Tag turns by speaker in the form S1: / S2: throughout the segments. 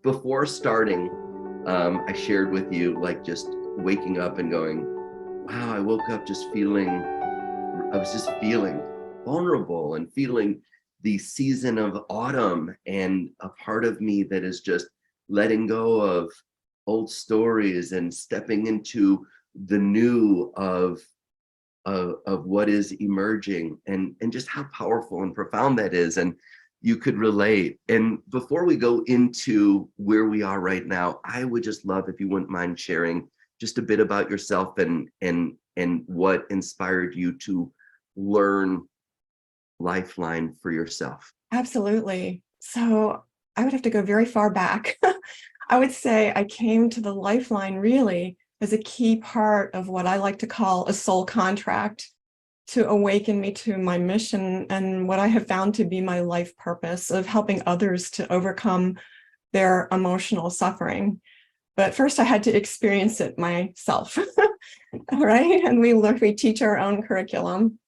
S1: before starting, I shared with you like just waking up and going, wow, I woke up just feeling, I was just feeling vulnerable and feeling the season of autumn, and a part of me that is just letting go of old stories and stepping into the new of what is emerging, and just how powerful and profound that is. And you could relate. And before we go into where we are right now, I would just love if you wouldn't mind sharing just a bit about yourself and what inspired you to learn Lifeline for yourself.
S2: Absolutely. So I would have to go very far back. I would say I came to the Lifeline really as a key part of what I like to call a soul contract to awaken me to my mission and what I have found to be my life purpose of helping others to overcome their emotional suffering. But first I had to experience it myself, right? And we teach our own curriculum.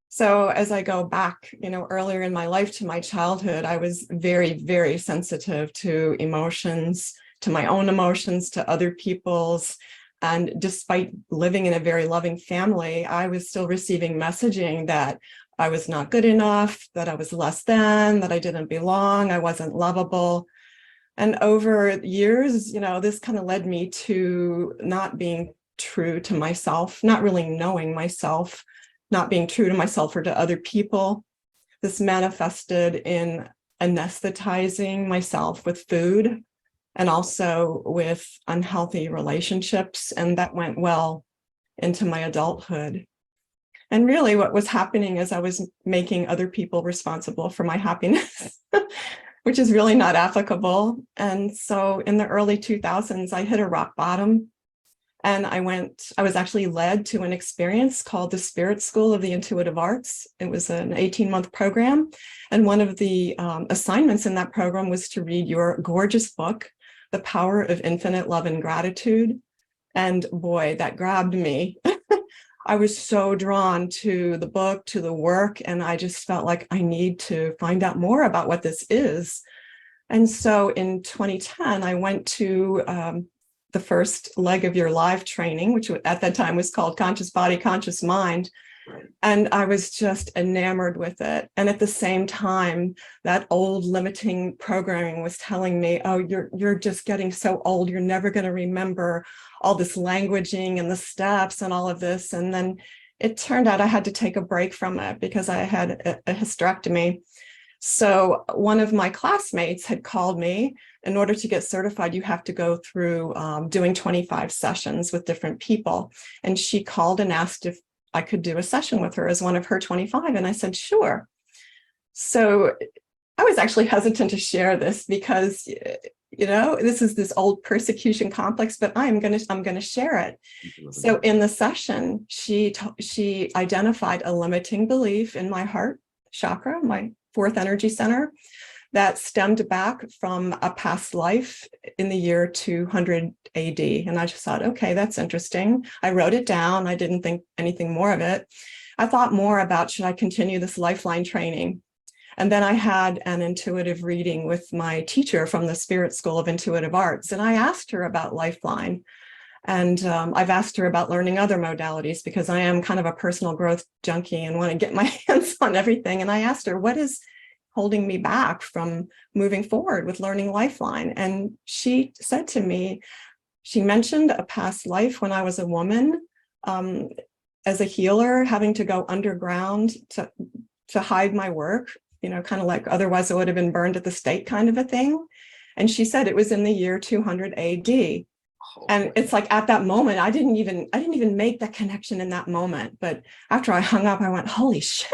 S2: So as I go back, earlier in my life to my childhood, I was very, very sensitive to emotions, to my own emotions, to other people's. And despite living in a very loving family, I was still receiving messaging that I was not good enough, that I was less than, that I didn't belong, I wasn't lovable. And over years, this kind of led me to not being true to myself, not really knowing myself, not being true to myself or to other people. This manifested in anesthetizing myself with food and also with unhealthy relationships. And that went well into my adulthood. And really what was happening is I was making other people responsible for my happiness, which is really not applicable. And so in the early 2000s, I hit a rock bottom. And I was actually led to an experience called the Spirit School of the Intuitive Arts. It was an 18-month program. And one of the assignments in that program was to read your gorgeous book, The Power of Infinite Love and Gratitude. And boy, that grabbed me. I was so drawn to the book, to the work, and I just felt like I need to find out more about what this is. And so in 2010, I went to the first leg of your live training, which at that time was called Conscious Body, Conscious Mind. And I was just enamored with it. And at the same time, that old limiting programming was telling me, oh, you're just getting so old, you're never going to remember all this languaging and the steps and all of this. And then it turned out I had to take a break from it because I had a hysterectomy. So one of my classmates had called me. In order to get certified, you have to go through doing 25 sessions with different people. And she called and asked if I could do a session with her as one of her 25. And I said, sure. So I was actually hesitant to share this because, this is this old persecution complex, but I'm going to share it. So in the session, she identified a limiting belief in my heart chakra, my fourth energy center, that stemmed back from a past life in the year 200 AD. And I just thought, okay, that's interesting. I wrote it down. I didn't think anything more of it. I thought more about, should I continue this Lifeline training? And then I had an intuitive reading with my teacher from the Spirit School of Intuitive Arts. And I asked her about Lifeline. And I've asked her about learning other modalities because I am kind of a personal growth junkie and want to get my hands on everything. And I asked her, what is holding me back from moving forward with learning Lifeline? And she said to me, she mentioned a past life when I was a woman, as a healer, having to go underground to hide my work, kind of like otherwise it would have been burned at the stake kind of a thing. And she said it was in the year 200 AD. And it's like at that moment, I didn't even make that connection in that moment. But after I hung up, I went, holy shit.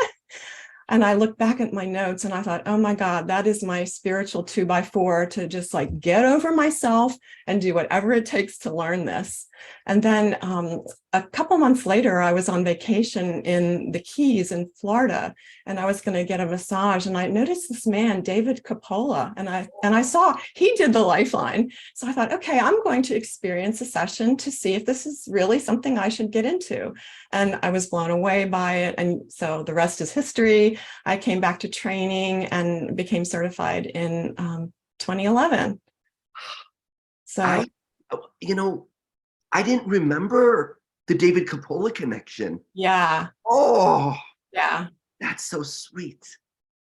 S2: And I looked back at my notes and I thought, oh my God, that is my spiritual 2x4 to just like get over myself and do whatever it takes to learn this. And then a couple months later, I was on vacation in the Keys in Florida, and I was going to get a massage. And I noticed this man, David Coppola, and I saw he did the Lifeline. So I thought, okay, I'm going to experience a session to see if this is really something I should get into. And I was blown away by it. And so the rest is history. I came back to training and became certified in 2011. So,
S1: I, you know, I didn't remember the David Coppola connection.
S2: yeah,
S1: Oh,
S2: yeah.
S1: that's so sweet.